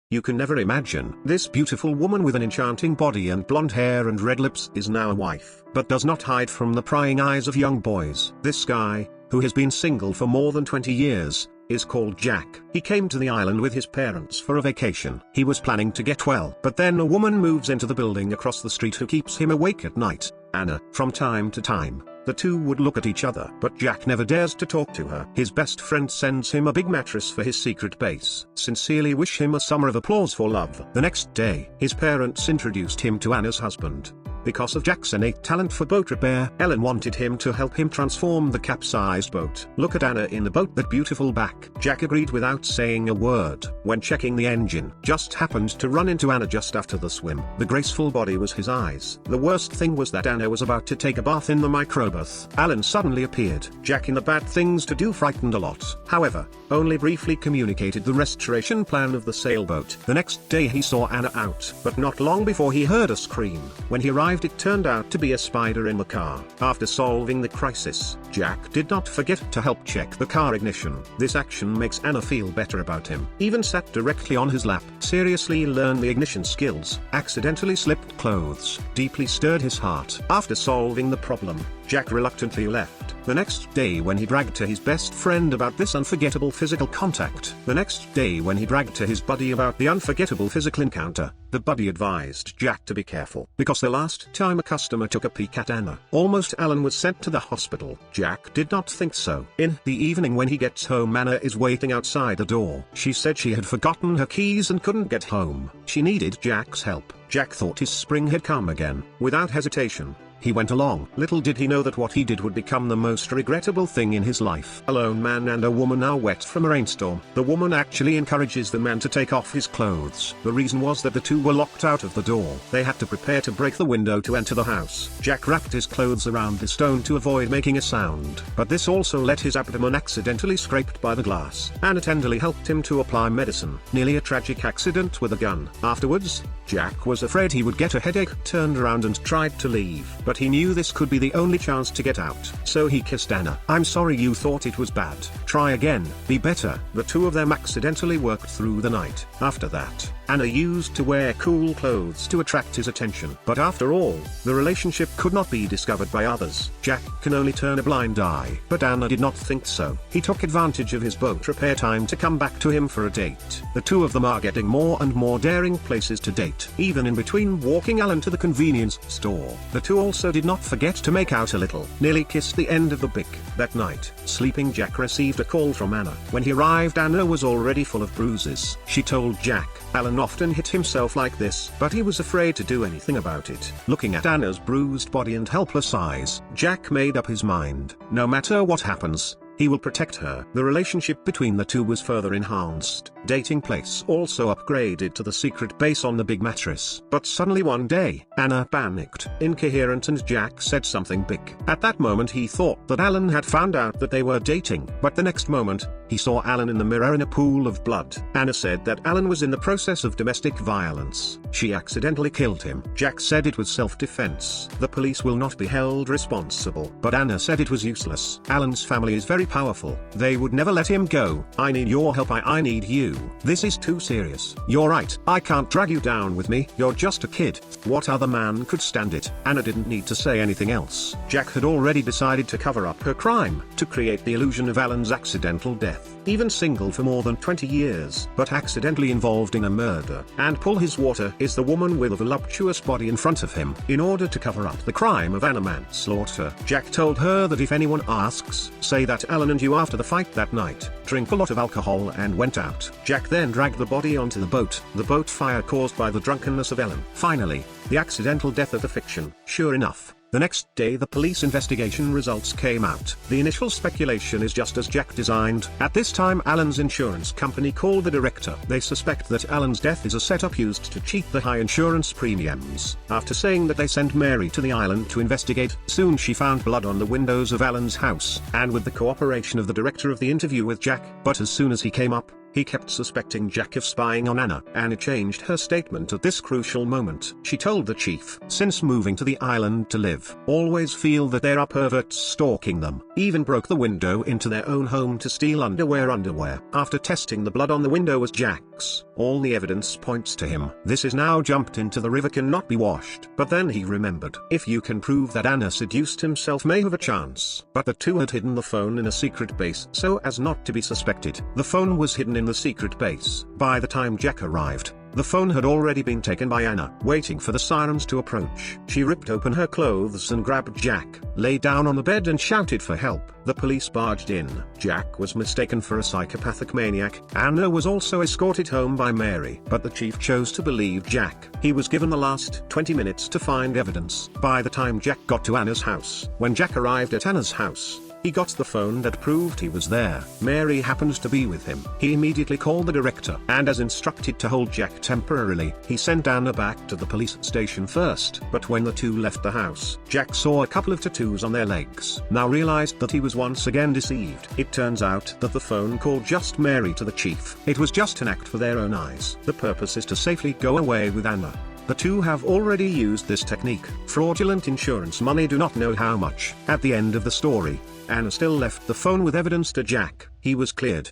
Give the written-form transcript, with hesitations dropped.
You can never imagine. This beautiful woman with an enchanting body and blonde hair and red lips is now a wife, but does not hide from the prying eyes of young boys. This guy, who has been single for more than 20 years, is called Jack. He came to the island with his parents for a vacation. He was planning to get well, but then a woman moves into the building across the street who keeps him awake at night, Anna. From time to time, the two would look at each other, but Jack never dares to talk to her. His best friend sends him a big mattress for his secret base. Sincerely wish him a summer of applause for love. The next day, his parents introduced him to Anna's husband. Because of Jack's innate talent for boat repair, Ellen wanted him to help him transform the capsized boat. Look at Anna in the boat, that beautiful back. Jack agreed without saying a word. When checking the engine, just happened to run into Anna just after the swim. The graceful body was his eyes. The worst thing was that Anna was about to take a bath in the microbath. Alan suddenly appeared. Jack, in the bad things to do, frightened a lot. However, only briefly communicated the restoration plan of the sailboat. The next day he saw Anna out, but not long before he heard a scream. When he arrived, it turned out to be a spider in the car. After solving the crisis, Jack did not forget to help check the car ignition. This action makes Anna feel better about him. Even sat directly on his lap. Seriously learned the ignition skills. Accidentally slipped clothes. Deeply stirred his heart. After solving the problem, Jack reluctantly left. The next day when he bragged to his best friend about this unforgettable physical contact. The next day when he bragged to his buddy about the unforgettable physical encounter, the buddy advised Jack to be careful, because the last time a customer took a peek at Anna, almost Alan was sent to the hospital. Jack did not think so. In the evening when he gets home, Anna is waiting outside the door. She said she had forgotten her keys and couldn't get home. She needed Jack's help. Jack thought his spring had come again. Without hesitation, he went along. Little did he know that what he did would become the most regrettable thing in his life. A lone man and a woman are wet from a rainstorm. The woman actually encourages the man to take off his clothes. The reason was that the two were locked out of the door. They had to prepare to break the window to enter the house. Jack wrapped his clothes around the stone to avoid making a sound, but this also let his abdomen accidentally scraped by the glass. Anna tenderly helped him to apply medicine. Nearly a tragic accident with a gun. Afterwards, Jack was afraid he would get a headache, turned around and tried to leave. But he knew this could be the only chance to get out. So he kissed Anna. "I'm sorry you thought it was bad. Try again, be better." The two of them accidentally worked through the night. After that, Anna used to wear cool clothes to attract his attention. But after all, the relationship could not be discovered by others. Jack can only turn a blind eye. But Anna did not think so. He took advantage of his boat repair time to come back to him for a date. The two of them are getting more and more daring places to date. Even in between walking Alan to the convenience store, the two also did not forget to make out a little. Nearly kissed the end of the bick. That night, sleeping Jack received a call from Anna. When he arrived, Anna was already full of bruises. She told Jack, Alan often hit himself like this, but he was afraid to do anything about it. Looking at Anna's bruised body and helpless eyes, Jack made up his mind. No matter what happens, he will protect her. The relationship between the two was further enhanced. Dating place also upgraded to the secret base on the big mattress. But suddenly one day, Anna panicked, incoherent, and Jack said something big. At that moment he thought that Alan had found out that they were dating, but the next moment, he saw Alan in the mirror in a pool of blood. Anna said that Alan was in the process of domestic violence. She accidentally killed him. Jack said it was self-defense. The police will not be held responsible. But Anna said it was useless. Alan's family is very powerful. They would never let him go. "I need your help. I need you. This is too serious. You're right. I can't drag you down with me. You're just a kid." What other man could stand it? Anna didn't need to say anything else. Jack had already decided to cover up her crime, to create the illusion of Alan's accidental death. Even single for more than 20 years, but accidentally involved in a murder. And pull his water is the woman with a voluptuous body in front of him. In order to cover up the crime of Anna manslaughter, Jack told her that if anyone asks, say that Alan and you after the fight that night, drink a lot of alcohol, and went out. Jack then dragged the body onto the boat fire caused by the drunkenness of Ellen. Finally, the accidental death of the fiction. Sure enough, the next day the police investigation results came out. The initial speculation is just as Jack designed. At this time Alan's insurance company called the director. They suspect that Alan's death is a setup used to cheat the high insurance premiums. After saying that they sent Mary to the island to investigate, soon she found blood on the windows of Alan's house, and with the cooperation of the director of the interview with Jack. But as soon as he came up, He kept suspecting Jack of spying on Anna. Anna changed her statement at this crucial moment. She told the chief, since moving to the island to live, always feel that there are perverts stalking them. Even broke the window into their own home to steal underwear. After testing the blood on the window was Jack's. All the evidence points to him. This is now jumped into the river, cannot be washed. But then he remembered, if you can prove that Anna seduced himself, may have a chance. But the two had hidden the phone in a secret base so as not to be suspected. The phone was hidden in the secret base. By the time Jack arrived, the phone had already been taken by Anna. Waiting for the sirens to approach, she ripped open her clothes and grabbed Jack, lay down on the bed and shouted for help. The police barged in. Jack was mistaken for a psychopathic maniac. Anna was also escorted home by Mary. But the chief chose to believe Jack. He was given the last 20 minutes to find evidence. By the time Jack got to Anna's house, when Jack arrived at Anna's house, he got the phone that proved he was there. Mary happened to be with him. He immediately called the director, and as instructed to hold Jack temporarily, he sent Anna back to the police station first. But when the two left the house, Jack saw a couple of tattoos on their legs. Now realized that he was once again deceived. It turns out that the phone called just Mary to the chief. It was just an act for their own eyes. The purpose is to safely go away with Anna. The two have already used this technique. Fraudulent insurance money, do not know how much. At the end of the story, Anna still left the phone with evidence to Jack. He was cleared.